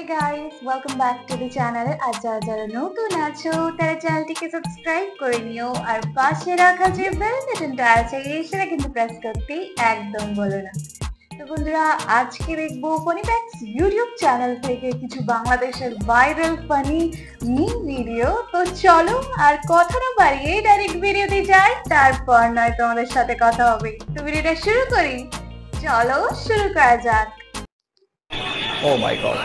guys, welcome back to the channel. আর যারা নতুন আছো তারা চ্যানেলটিকে সাবস্ক্রাইব করে নিও আর পাশে রাখা যে বেল বাটনটা আছে সেটা কিন্তু প্রেস করতে একদম ভুলো না। তো বন্ধুরা, আজকে দেখবো ফনিফ্যাক্টস ইউটিউব চ্যানেল থেকে কিছু বাংলাদেশের ভাইরাল ফানি মিম ভিডিও। তো চলো আর কথা না বাড়িয়ে ডাইরেক্ট ভিডিওতে যাই, তারপর নয় তোমাদের সাথে কথা হবে। তো ভিডিওটা শুরু করি, চলো শুরু করা যাক। Oh my god.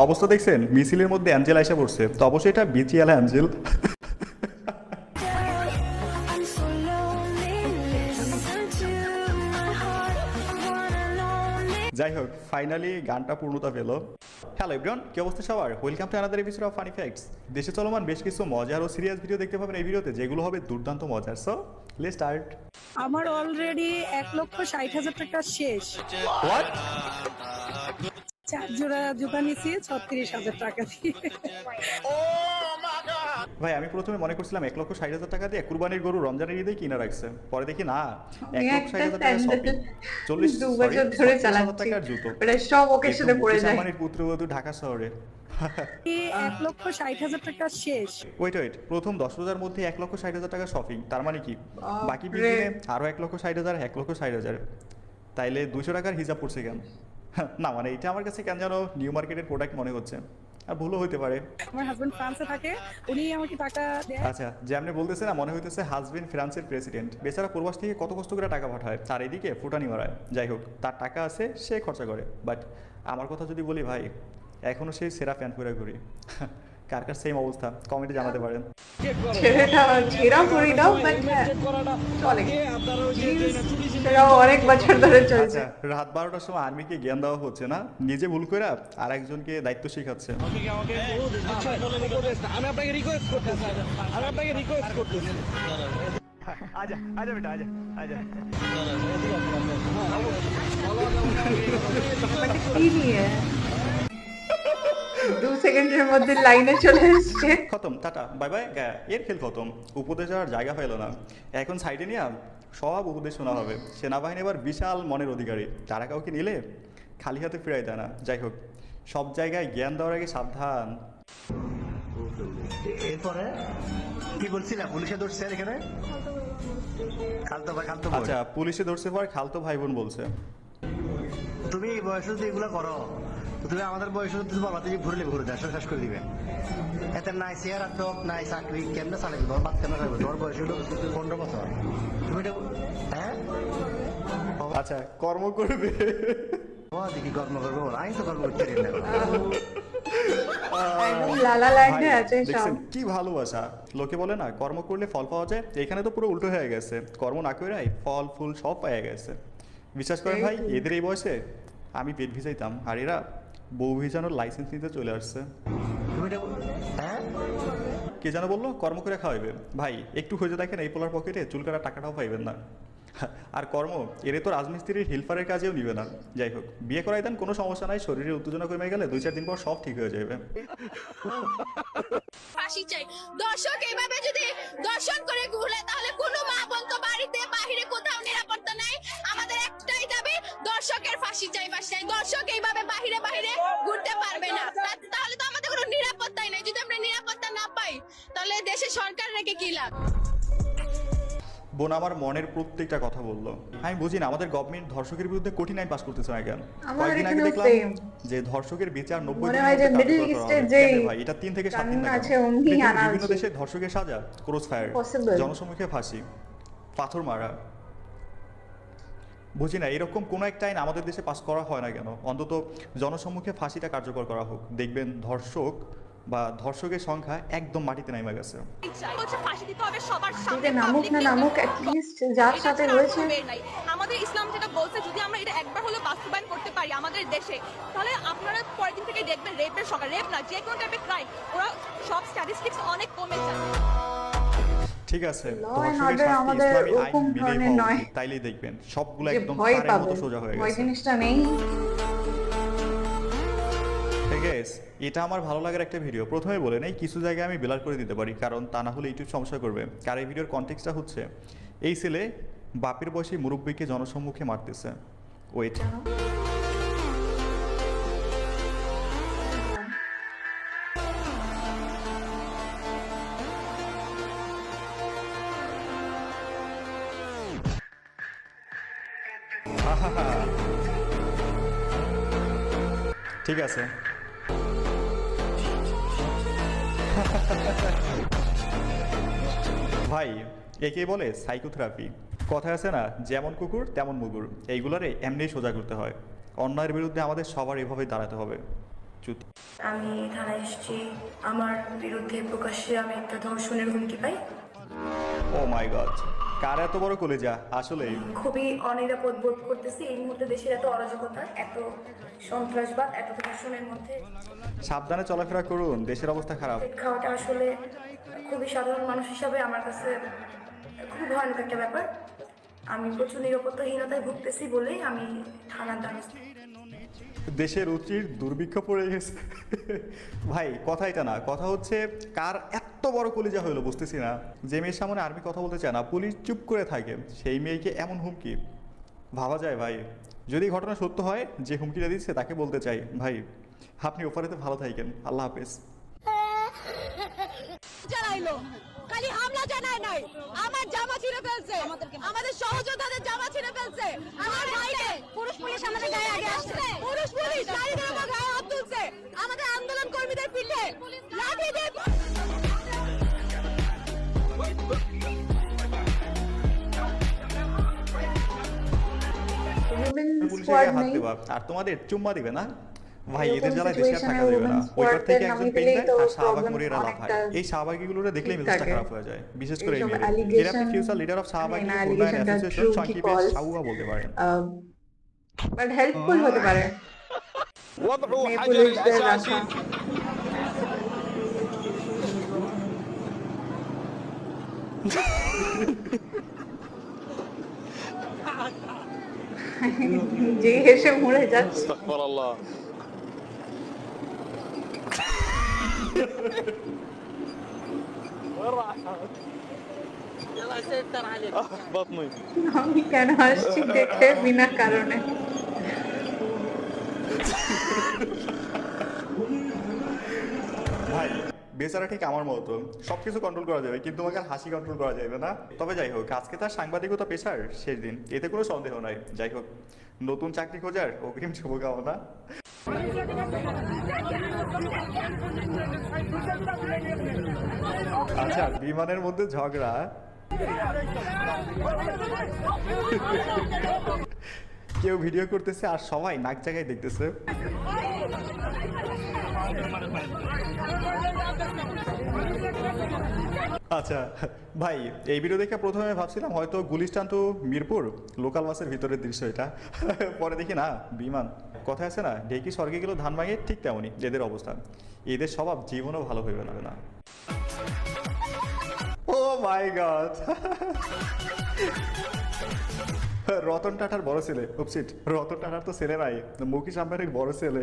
অবস্থা দেখছেন, মিছিলের মধ্যে অ্যাঞ্জেল আইসা পড়ছে, তো অবশ্যই এটা বিচিয়ালা অ্যাঞ্জেল। যাই হোক, ফাইনালি গানটা পূর্ণতা পেল। হ্যালো এভরিওয়ান, কি অবস্থা সবার? Welcome to another episode of funny facts. দেশে চলমান বেশ কিছু মজার ও সিরিয়াস ভিডিও দেখতে পাবেন এই ভিডিওতে, যেগুলো হবে দুর্দান্ত মজার। So let's start. আমার অলরেডি 1,60,000 টাকা শেষ। হোয়াট? 4 জোড়া জুতা নিয়েছি 36,000 টাকা দিয়ে। ভাই, আমি প্রথমে মনে করছিলাম 1,60,000 টাকা দিয়ে কুরবানির গরু রমজানের ঈদে কিনা রাখছে, পরে দেখি না 1,60,000 টাকা শপিং, 40,000 টাকার জুতো। সব ওকেশনে পড়ে যায়। আমার পুত্রবধূ ঢাকা শহরে 1,60,000 টাকা শেষ। ওয়েট, প্রথম 10,000 মধ্যে 1,60,000 টাকা শপিং, তার মানে কি বাকি বিদিনে আরো 1,60,000, 1,60,000, তাইলে 200 টাকার হিসাব পড়ছে কেন? না মানে এটা আমার কাছে কেন যেন নিউ মার্কেটের প্রোডাক্ট মনে হচ্ছে, আর ভুলও হইতে পারে। আমার হাজবেন্ড ফ্রান্সে থাকে, উনি আমাকে টাকা দেয়। আচ্ছা, যে আপনি বলতেছে না, মনে হইতেছে হাজবেন্ড ফ্রান্সের প্রেসিডেন্ট, বেচারা প্রবাস থেকে কত কষ্ট করে টাকা পাঠায়, তার এদিকে ফুটানি মারায়। যাই হোক, তার টাকা আছে, সে খরচা করে। বাট আমার কথা যদি বলি ভাই, এখনো সেই সেরা ফ্যান করে ঘুরি। কার কার সেম অবস্থা কমেন্টে জানাতে পারেন। অনেক বছর ধরে চলছে। রাত 12টার সময় আর্মিকে জ্ঞান দেওয়া হচ্ছে না, নিজে ভুল করে আর একজনকে দায়িত্ব শেখাচ্ছে। দু সেকেন্ডের মধ্যে লাইনে চলে এসছে। খতম, টাটা বাই বাই, এর খেল খতম। উপদেশ আর জায়গা পাইল না, এখন সাইডে নিয়ে সব উপদেশ শোনা হবে। সেনাবাহিনী এবার বিশাল মনের অধিকারী, তারা কাউকে নিলে খালি হাতে ফিরাই দেয় না। যাই হোক, সব জায়গায় জ্ঞান দেওয়ার আগে সাবধান। এরপরে কি বলছিলা? পুলিশে ধরছে এখানে খালতো ভাই, খালতো ভাই। আচ্ছা, পুলিশে ধরছে পর খালতো ভাই বোন বলছে। তুমি এই বয়সে যদি এগুলো করো, তুমি আমাদের বয়সে যদি বলো, তুমি ঘুরে দেশ শেষ করে দিবে। এতে নাই চেয়ার জব, নাই চাকরি, কেমনে চালাবি? তোমার বাদ কেমন চালাবে? তোমার বয়স হলো 15 বছর। তুমি এটা হ্যাঁ আচ্ছা, কর্ম করবে। দেখি কর্ম করবো, আমি তো কর্ম করতে পারি না। লালা লাইনে আছে সব। দেখছেন কি ভালোবাসা? লোকে বলে না কর্ম করলে ফল পাওয়া যায়, এখানে তো পুরো উল্টো হয়ে গেছে। কর্ম না করে ফল ফুল সব পাওয়া গেছে। বিশ্বাস করেন ভাই, এদের এই বয়সে আমি পেট ভিজাইতাম, আর এরা বউ ভিজানোর লাইসেন্স নিতে চলে আসছে। তুমি এটা হ্যাঁ কে যেন বললো কর্ম করে খাওয়াইবে। ভাই একটু খুঁজে দেখেন, এই পোলার পকেটে চুল কাটার টাকাটাও পাইবেন না। আর কর্ম এরে তো রাজমিস্ত্রির হেল্পারের কাজেও নিবে না। যাই হোক, বিয়ে করাই দেন, কোনো সমস্যা নাই, শরীরে উত্তেজনা কমে গেলে 2-4 দিন পর সব ঠিক হয়ে যাবে। ফাঁসি চাই। দর্শক এইভাবে যদি দর্শন করে ঘুরে, তাহলে কোনো মা বোন তো বাড়িতে বাহিরে কোথাও নিরাপত্তা নাই। আমাদের একটাই দাবি, দর্শকের ফাঁসি চাই, ফাঁসি চাই। দর্শক এইভাবে বাহিরে ঘুরতে পারবে না, তাহলে তো আমাদের কোনো নিরাপত্তাই নাই। যদি আমরা নিরাপত্তা না পাই, তাহলে দেশে সরকার রেখে কি লাভ? বোন আমার মনের প্রত্যেকটা কথা বললো। আমি বুঝি না আমাদের গভর্নমেন্ট ধর্ষকের বিরুদ্ধে কঠিন আইন পাস করতেছে না কেন? কয়েকদিন আগে দেখলাম যে ধর্ষকের বিচার 90 দিনের ভাই, এটা 3 থেকে 7 দিন লাগে। বিভিন্ন দেশে ধর্ষকের সাজা ক্রস ফায়ার, জনসম্মুখে ফাঁসি, পাথর মারা। বুঝি না এরকম কোন একটা আইন আমাদের দেশে পাস করা হয় না কেন? অন্তত জনসম্মুখে ফাঁসিটা কার্যকর করা হোক, দেখবেন ধর্ষক বা ধর্ষকের সংখ্যা একদম মাটিতে নেমে গেছে। আমাদের ইসলাম যেটা বলছে, যদি আমরা এটা একবার হলো বাস্তবায়ন করতে পারি আমাদের দেশে, তাহলে আপনারা পরের দিন থেকে দেখবেন রেপের সংখ্যা, রেপ না যে কোনো টাইপের ক্রাইম, ওরা সব স্ট্যাটিস্টিক্স অনেক কমে যায়। ঠিক আছে, ধর্ষকের শাস্তি ইসলামী আইন মেনে নয়, তাইলেই দেখবেন সবগুলো একদম তারের মতো সোজা হয়ে গেছে। জিনিসটা নেই। এটা আমার ভালো লাগার একটা ভিডিও। প্রথমে বলে নেই, কিছু জায়গায় আমি ব্লার করে দিতে পারি, কারণ তা না হলে ইউটিউব সমস্যা করবে। কারণ এই ভিডিওর কনটেক্সটটা হচ্ছে এই ছেলে বাপের বয়সী মুরব্বীকে জনসম্মুখে মারতেছে। ওয়েট, ঠিক আছে। ভাই একে বলে সাইকোথেরাপি। কথা আছে না, যেমন কুকুর তেমন মুগুর, এইগুলারে এমনি সোজা করতে হয়। অন্যায়ের বিরুদ্ধে আমাদের সবার এভাবে দাঁড়াতে হবে। আমি থানায় এসেছি, আমার বিরুদ্ধে প্রকাশ্যে আমি একটা ধর্ষণের হুমকি পাই। ও মাই গড, কার এত বড় কলেজা আসলে। খুবই অনিরাপদ বোধ করতেছি এই মুহূর্তে। দেশের এত অরাজকতা, এত সন্ত্রাসবাদ, এত ধর্ষণের মধ্যে সাবধানে চলাফেরা করুন, দেশের অবস্থা খারাপ। পেট খাওয়াটা আসলে খুবই সাধারণ মানুষ হিসাবে আমার কাছে খুব ভয়ানক একটা ব্যাপার। আমি প্রচুর নিরাপত্তাহীনতায় ভুগতেছি বলেই আমি থানার দ্বারস্থ। দেশের উচির দুর্ভিক্ষ পড়ে গেছে। ভাই কথা এটা না, কথা হচ্ছে কার এত বড় কলিজা হইলো বুঝতেছি না। যে মেয়ের সামনে আর্মি কথা বলতে চায় না, পুলিশ চুপ করে থাকে, সেই মেয়েকে এমন হুমকি ভাবা যায় ভাই? যদি ঘটনা সত্য হয়, যে হুমকিটা দিচ্ছে তাকে বলতে চাই ভাই আপনি ওপারেতে ভালো থাকেন, আল্লাহ হাফেজ। জানাইলো খালি হামলা জানায় নাই, আমার জামা ছিঁড়ে ফেলছে, আমাদের সহযোদ্ধাদের জামা ছিঁড়ে ফেলছে, আমার ভাইকে পুরুষ পুলিশ আমাদের গায়ে আগে আসছে, পুরুষ পুলিশ গাড়ি দিয়ে আমার গায়ে হাত তুলছে, আমাদের আন্দোলন কর্মীদের পিঠে লাঠি দিয়ে পুলিশের হাত দেবা আর তোমাদের চুম্মা দিবে না ভাই? এদের জ্বালায় দেশে আর থাকা যাবে না। ওইটার থেকে একজন পেন দেয় আর শাহবাগ মরিয়ে লাভ হয়। এই শাহবাগীগুলোরে দেখলেই মেজাজটা খারাপ হয়ে যায়, বিশেষ করে এই মেয়েদের। এরা আপনি ফিউচার লিডার অফ শাহবাগী উন্নয়ন অ্যাসোসিয়েশন সংক্ষেপে শাহুয়া বলতে পারেন। বাট হেল্পফুল হতে পারে মেয়ে পুলিশদের রাখা। যে হেসে মরে যাচ্ছে। আমি কেন হাসছি দেখে বিনা কারণে। ভাই বেচারা ঠিক আমার মতো, সবকিছু কন্ট্রোল করা যাবে কিন্তু তোমাকে হাসি কন্ট্রোল করা যাবে না। তবে যাই হোক, আজকে তার সাংবাদিকতা পেশার শেষ দিন, এতে কোনো সন্দেহ নাই। যাই হোক, নতুন চাকরি খোঁজার অগ্রিম শুভকামনা। আচ্ছা, বিমানের মধ্যে ঝগড়া, কেউ ভিডিও করতেছে আর সবাই নাক জায়গায় দেখতেছে। আচ্ছা ভাই, এই ভিডিও দেখে প্রথমে ভাবছিলাম হয়তো গুলিস্তান টু মিরপুর লোকাল বাসের ভিতরের দৃশ্য এটা, পরে দেখি না বিমান। কথা আছে না, ঢেকি স্বর্গে গেল ধান ভাঙে, ঠিক তেমনই এদের অবস্থা। এদের স্বভাব জীবনও ভালো হইবে না। ও মাই গড, রতন টাটার বড় ছেলে, উপসিট রতন টাটার তো ছেলে নাই, মুকেশ আম্বানির বড় ছেলে।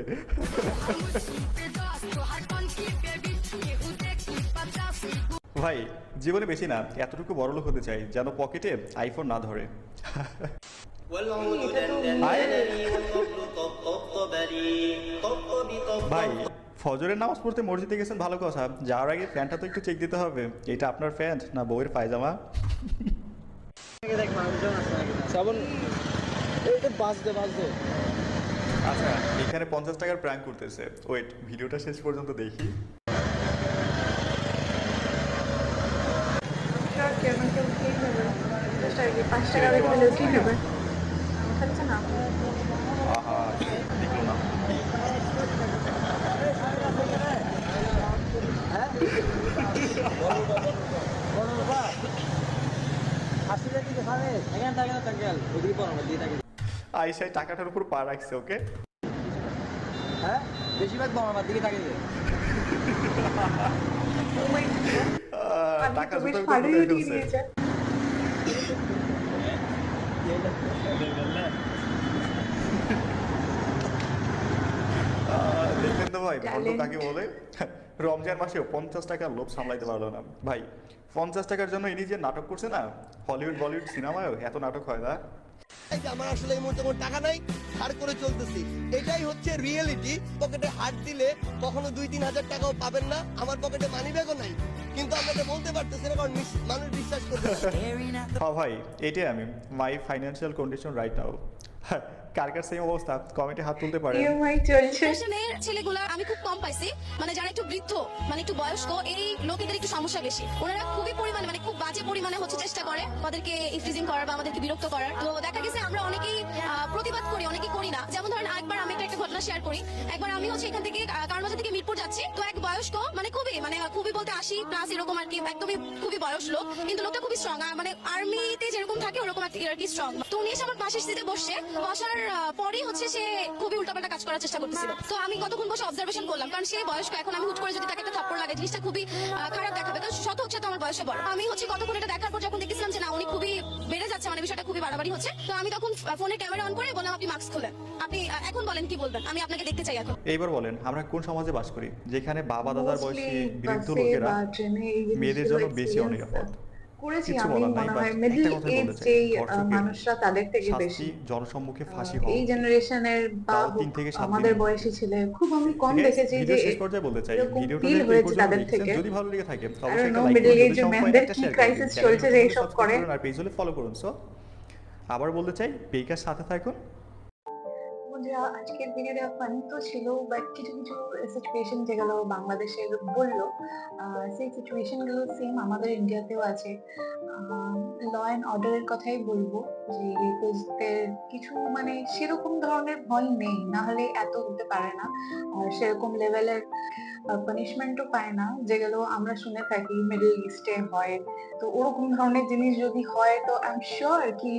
ভাই জীবনে বেশি না, এতটুকু বড় লোক হতে চাই যেন পকেটে আইফোন না ধরে। ভাই ফজরের নামাজ পড়তে মসজিদে গেছেন ভালো কথা, যাওয়ার আগে প্যান্টটা তো একটু চেক দিতে হবে, এটা আপনার প্যান্ট না বউয়ের পায়জামা? আচ্ছা, এখানে 50 টাকার প্র্যাঙ্ক করতেছে। ওয়েট, ভিডিওটা শেষ পর্যন্ত দেখি। আহা, দেখলো না। আইসাই টাকাটার উপর পা রাখছে, ওকে? হ্যাঁ, বেশিরভাগ আমার দিকে তাকিয়ে টাকা জুতোর ভিতর ঢুকিয়ে ফেলছে। দেখলেন তো ভাই, ভণ্ড কাকে বলে? রমজান মাসেও 50 টাকার লোভ সামলাইতে পারলো না ভাই। 50 টাকার জন্য ইনি যে নাটক করছে না, হলিউড বলিউড সিনেমায়ও এত নাটক হয় না। এই যে আমার আসলে এই মুহূর্তে কোনো টাকা নাই, ধার করে চলতেছি, এটাই হচ্ছে রিয়েলিটি। পকেটে হাত দিলে কখনো 2-3 হাজার টাকাও পাবেন না, আমার পকেটে মানি ব্যাগও নাই, কিন্তু আপনাকে বলতে পারতেছি না কারণ মানুষ বিশ্বাস করবে না। হ্যাঁ ভাই, এটাই আমি, মাই ফাইন্যান্সিয়াল কন্ডিশন রাইট নাও। কার কার সেম অবস্থা কমেন্টে হাত তুলতে পারে। ইএমআই চলছে। জেনারেশনের ছেলেগুলা আমি খুব কম পাইছি, মানে যারা একটু বৃদ্ধ মানে একটু বয়স্ক, এই লোকেদের একটু সমস্যা বেশি। ওনারা খুবই পরিমাণে মানে খুব বাজে পরিমাণে হচ্ছে চেষ্টা করে আমাদেরকে ইফটিজিং করার বা আমাদেরকে বিরক্ত করার। তো দেখা গেছে আমরা অনেকেই প্রতিবাদ করি, অনেকেই করি না। যেমন ধরেন একবার আমি একটা ঘটনা শেয়ার করি। একবার আমি হচ্ছে এখান থেকে কারমাজা থেকে মিরপুর যাচ্ছি, তো এক বয়স্ক মানে খুবই বলতে 80+ এরকম আর কি, একদমই খুবই বয়স লোক, কিন্তু লোকটা খুবই স্ট্রং, মানে আর্মিতে যেরকম থাকে ওরকম আর কি স্ট্রং। তো উনি এসে আমার পাশের সিটে বসার পরেই হচ্ছে সে খুবই উল্টাপাল্টা কাজ করার চেষ্টা করতেছিল। তো আমি কতক্ষণ বসে অবজারভেশন করলাম, কারণ সে বয়স্ক, এখন আমি হুট করে যদি তাকে একটা থাপ্পড় লাগে জিনিসটা খুবই খারাপ দেখাবে, কারণ শত হচ্ছে তো আমার বয়সে বড়। আমি হচ্ছে কতক্ষণ এটা দেখার পর যখন দেখেছিলাম যে না উনি খুবই বেড়ে যাচ্ছে, মানে বিষয়টা খুবই বাড়াবাড়ি হচ্ছে, তো আমি তখন ফোনে ক্যামেরা অন করে বললাম আপনি মাস্ক খোলেন, আপনি এখন বলেন কি বলবেন, আমি আপনাকে দেখতে চাই এখন। এইবার বলেন আমরা কোন সমাজে বাস করি যেখানে বাবা দাদার বয়সী Mostly বৃদ্ধ বাসে লোকেরা বা ট্রেনে এই মেয়েদের জিনিসগুলো জন্য বেশি experience অনিরাপদ? করেছি কিছু আমি, বলার নাই, মনে but হয় মিডল একটা কথাই এজ বলতে চাই, যেই ধর্ষকের মানুষরা তাদের থেকে বেশি শাস্তি জনসম্মুখে ফাঁসি হওয়া এই উচিত। জেনারেশনের বা তাও 3 থেকে 7 আমাদের দিনের বয়সী মধ্যে। ছেলে খুব আমি কম Guys, দেখেছি যে ভিডিও শেষ পর্যায়ে বলতে চাই, এরকম ভিডিওটা feel যদি হয়েছে পর্যন্ত তাদের দেখছেন, থেকে। যদি ভালো লেগে থাকে I অবশ্যই don't একটা know, লাইক middle করুন, age যদি সম্ভব হয় মেয়েদের একটা কি শেয়ার crisis করুন, চলছে যে এইসব সাবস্ক্রাইব করে। করুন আর পেজ হলে ফলো করুন। সো আবার বলতে চাই বেকার সাথে থাকুন। বন্ধুরা, আজকের ভিডিওটা ফানি তো ছিল, বাট কিছু কিছু সিচুয়েশন যেগুলো বাংলাদেশের বললো, সেই সিচুয়েশন গুলো সেম আমাদের ইন্ডিয়াতেও আছে। ল অ্যান্ড অর্ডারের কথাই বলবো, যে রেপিস্টদের কিছু মানে সেরকম ধরনের ভয় নেই, না হলে এত হতে পারে না, আর সেরকম লেভেলের পানিশমেন্টও পায় না যেগুলো আমরা শুনে থাকি মিডল ইস্টে হয়। তো ওরকম ধরনের জিনিস যদি হয় তো আই এম শিওর কি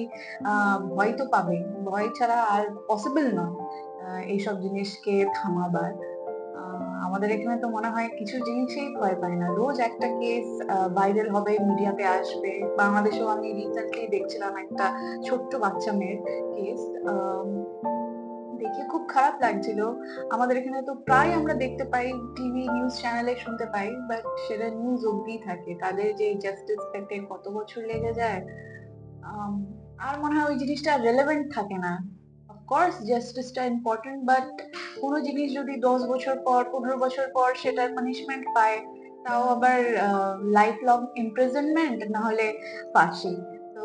ভয় তো পাবে, ভয় ছাড়া আর পসিবল নয় এইসব জিনিসকে থামাবার। আমাদের এখানে তো মনে হয় কিছু জিনিসই ভয় পায় না, রোজ একটা কেস ভাইরাল হবে, মিডিয়াতে আসবে। বাংলাদেশেও আমি রিসেন্টলি দেখছিলাম একটা ছোট্ট বাচ্চা মেয়ের কেস, দেখে খুব খারাপ লাগছিল। আমাদের এখানে তো প্রায় আমরা দেখতে পাই, টিভি নিউজ চ্যানেলে শুনতে পাই, বাট সেটা নিউজ অব্দি থাকে, তাদের যে জাস্টিস পেতে কত বছর লেগে যায়। আর মনে হয় ওই জিনিসটা রেলেভেন্ট থাকে না। অফকোর্স জাস্টিসটা ইম্পর্টেন্ট, বাট কোনো জিনিস যদি 10 বছর পর 15 বছর পর সেটার পানিশমেন্ট পায়, তাও আবার লাইফ লং ইমপ্রিজনমেন্ট না হলে ফাঁসি। তো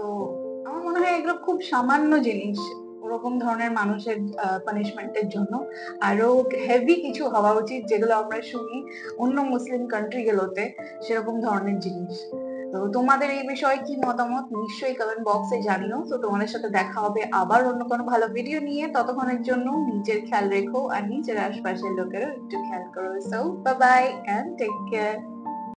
আমার মনে হয় এগুলো খুব সামান্য জিনিস ওরকম ধরনের মানুষের পানিশমেন্টের জন্য। আরো হেভি কিছু হওয়া উচিত যেগুলো আমরা শুনি অন্য মুসলিম কান্ট্রি গুলোতে, সেরকম ধরনের জিনিস। তো তোমাদের এই বিষয়ে কি মতামত নিশ্চয়ই কমেন্ট বক্সে জানিও। তো তোমাদের সাথে দেখা হবে আবার অন্য কোনো ভালো ভিডিও নিয়ে, ততক্ষণের জন্য নিজের খেয়াল রেখো আর নিজের আশপাশের লোকেরও একটু খেয়াল করো। So bye bye and take care.